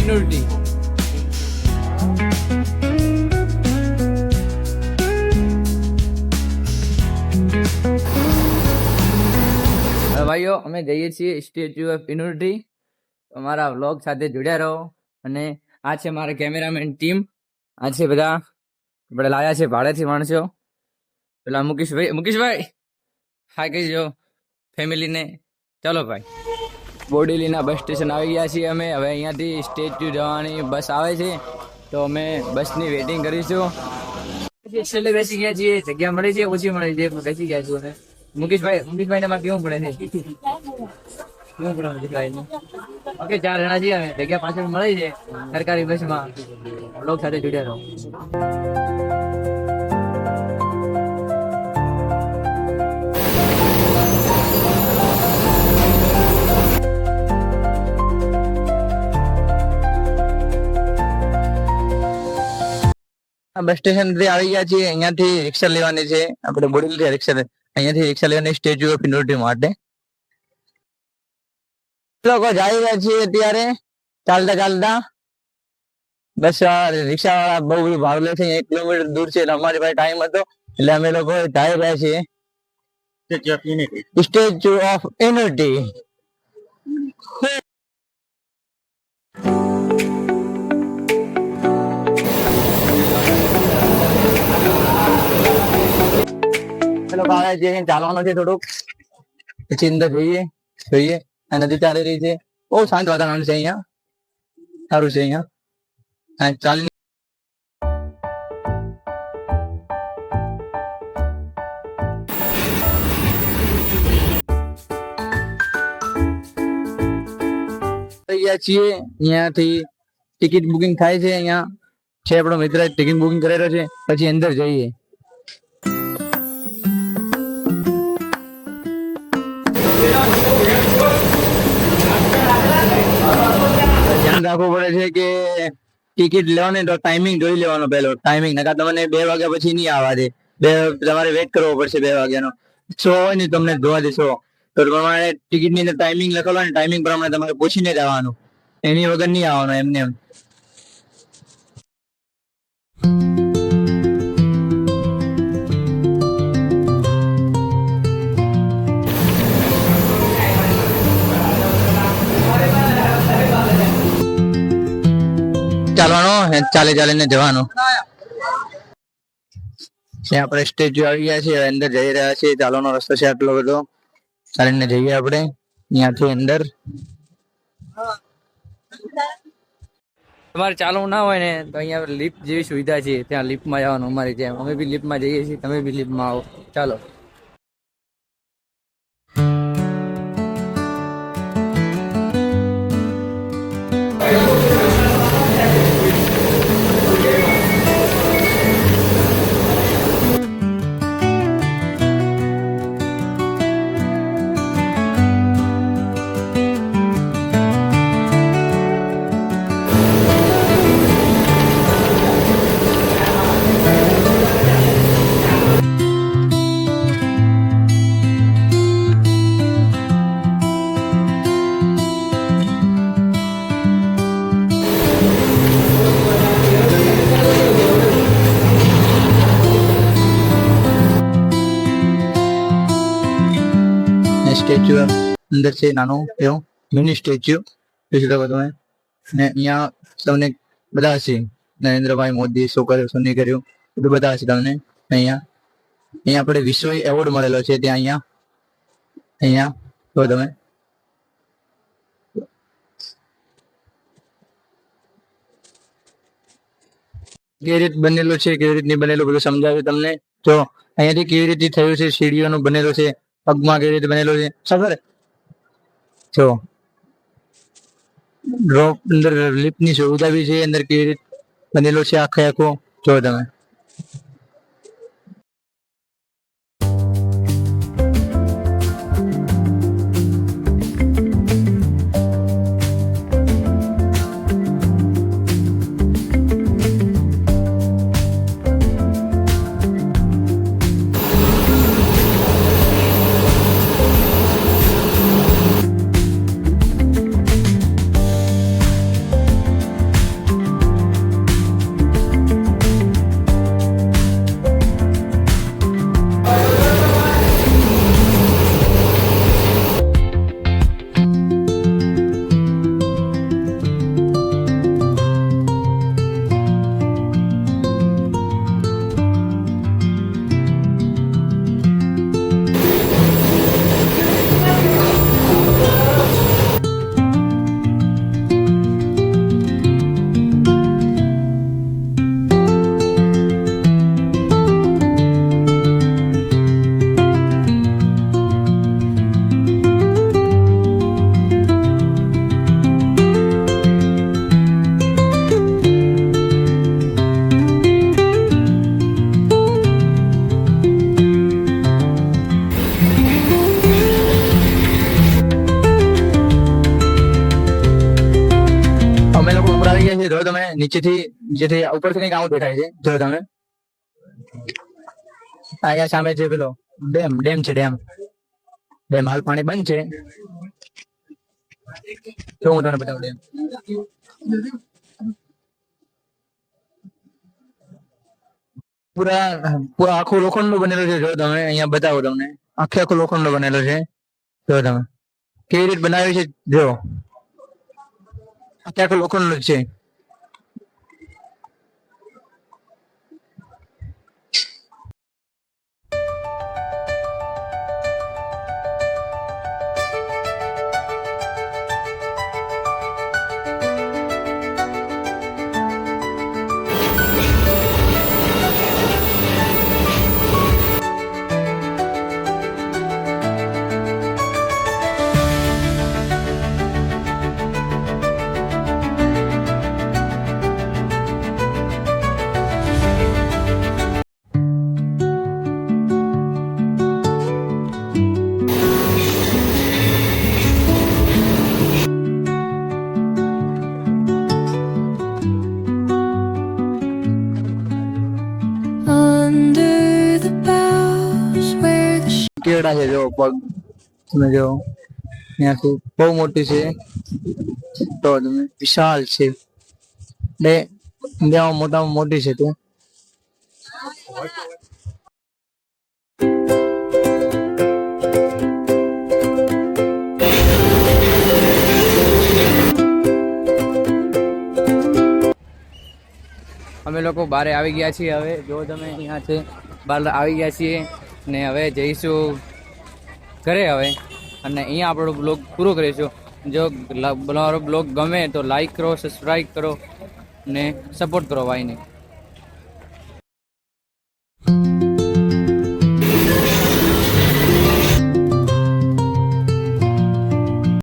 ઇન્યુટી. ભાઈઓ અમે જઈએ છીએ સ્ટેચ્યુ ઓફ યુનિટી. અમારા વ્લોગ સાથે જોડ્યા રહો. અને આ છે મારા કેમેરામેન ટીમ. આ છે બધા આપણે લાયા છે ભાડેથી માણસો. પેલા મુકેશભાઈ હાય કહીજો ફેમિલીને. ચલો ભાઈ, બોડેલીના બસ સ્ટેશન આવી ગયા છીએ અમે. હવે અહીંયાથી સ્ટેચ્યુ જવાની બસ આવે છે, તો અમે બસની વેઇટિંગ કરીશું. છેલ્લે બેસી ગયા છીએ, જગ્યા મળી છે ઓછી મળી છે, બેસી ગયા છું. મુકેશભાઈ ને કેવું પડે છે? કેવું પડે મુકેશભાઈ? ઓકે, 4 જણા છીએ અમે, જગ્યા પાછળ મળી છે સરકારી બસમાં. લોક સાથે જોડ્યા રહો. બસ સ્ટેશન થી આવી ગયા છીએ. અહીંયાથી રિક્ષા લેવાની છે આપણે, બોડેલી રિક્ષા. અહીંયાથી રિક્ષા લેવાની સ્ટેચ્યુ ઓફ યુનિટી માટે. લોકો જઈ રહ્યા છીએ અત્યારે ચાલતા ચાલતા. બસ રિક્ષા વાળા બહુ બધું ભાડું લે છે. 1 કિલોમીટર દૂર છે, એટલે અમારી પાસે ટાઈમ હતો એટલે અમે લોકો જઈ રહ્યા છીએ સ્ટેચ્યુ ઓફ યુનિટી. ચાલવાનું છે થોડુંક, પછી અંદર જોઈએ. નદી ચાલી રહી છે, બહુ શાંત વાતાવરણ છે અહીંયા, સારું છે અહીંયા ચાલી. ગયા છીએ અહીંયાથી ટિકિટ બુકિંગ થાય છે. અહીંયા છે આપણો મિત્ર, ટિકિટ બુકિંગ કરેલો છે. પછી અંદર જઈએ. ધ્યાન રાખવું પડે છે કે ટિકિટ લેવાની તો ટાઈમિંગ જોઈ લેવાનો. પહેલો ટાઈમિંગ, નકા તમને 2 વાગ્યા પછી નહીં આવવા દે. તમારે વેઇટ કરવો પડશે 2 વાગ્યાનો. 6 હોય ને તમને જોવા દે 6. તો પ્રમાણે ટિકિટ ની અંદર ટાઈમિંગ લખેલો ને ટાઈમિંગ પ્રમાણે તમારે પૂછીને જ આવવાનું, એની વગર નહીં આવવાનું એમને એમ. ચાલવાનું, ચાલીને જવાનું. આપણે સ્ટેચ્યુ આવી ગયા છે, અંદર જઈ રહ્યા છીએ. ચાલવાનો રસ્તો છે આટલો બધો, ચાલીને જઈએ આપણે અહીંયાથી અંદર. તમારે ચાલવું ના હોય ને તો અહીંયા લિફ્ટ જેવી સુવિધા છે, ત્યાં લિફ્ટમાં જવાનું. અમારી જેમ અમે બી લિફ્ટમાં જઈએ છીએ, તમે બી લિફ્ટમાં આવો. ચાલો. સ્ટેચ્યુ અંદર છે નાનું એવું મિની સ્ટેચ્યુ જોઈ શકો તમે. અને અહીંયા તમને બધા છે, નરેન્દ્રભાઈ મોદી શું કર્યું શું નહીં કર્યું બધું બધા છે તમને. અહીંયા આપણે વિશ્વ એવોર્ડ મળેલો છે ત્યાં. અહીંયા તો તમે કેવી રીતે બનેલું છે, કેવી રીતની બનેલું બધું સમજાવ્યું તમને. જો અહીંયાથી કેવી રીતે થયું છે, સીડીઓનું બનેલું છે, પગમાં કેવી રીતે બનેલો છે ખબર. જો ડ્રોપ અંદર લિફ્ટ ની સુવિધા બી છે, અંદર કેવી રીતે બનેલો છે આખો જો તમે. જો તમે નીચેથી ઉપરથી કંઈક આવું દેખાય છે. જો તમે અહીંયા સામે જે પેલો ડેમ છે, ડેમ હાલ પાણી બંધ છે. જો હું તમને બતાવું ડેમ. પૂરા આખું લોખંડનું બનેલું છે. જો તમે અહીંયા બતાવો તમને આખું લોખંડનું બનેલું છે. જો તમે કેવી રીતે બનાવ્યું છે. જો આખું લોખંડનું છે. Under the boughs where the કેવડા છે. જો પગ તમે જો ત્યાંથી બહુ મોટી છે. તો તમે વિશાળ છે. ઇન્ડિયામાં મોટામાં મોટી છે તે. અમે લોકો બહાર આવી ગયા છીએ. હવે જો તમે અહીંયા છે બહાર આવી ગયા છીએ ને હવે જઈશું ઘરે હવે. અને અહીંયા આપણો બ્લોગ પૂરો કરીશું. જો મારો બ્લોગ ગમે તો લાઈક કરો, સબસ્ક્રાઈબ કરો ને સપોર્ટ કરો ભાઈને.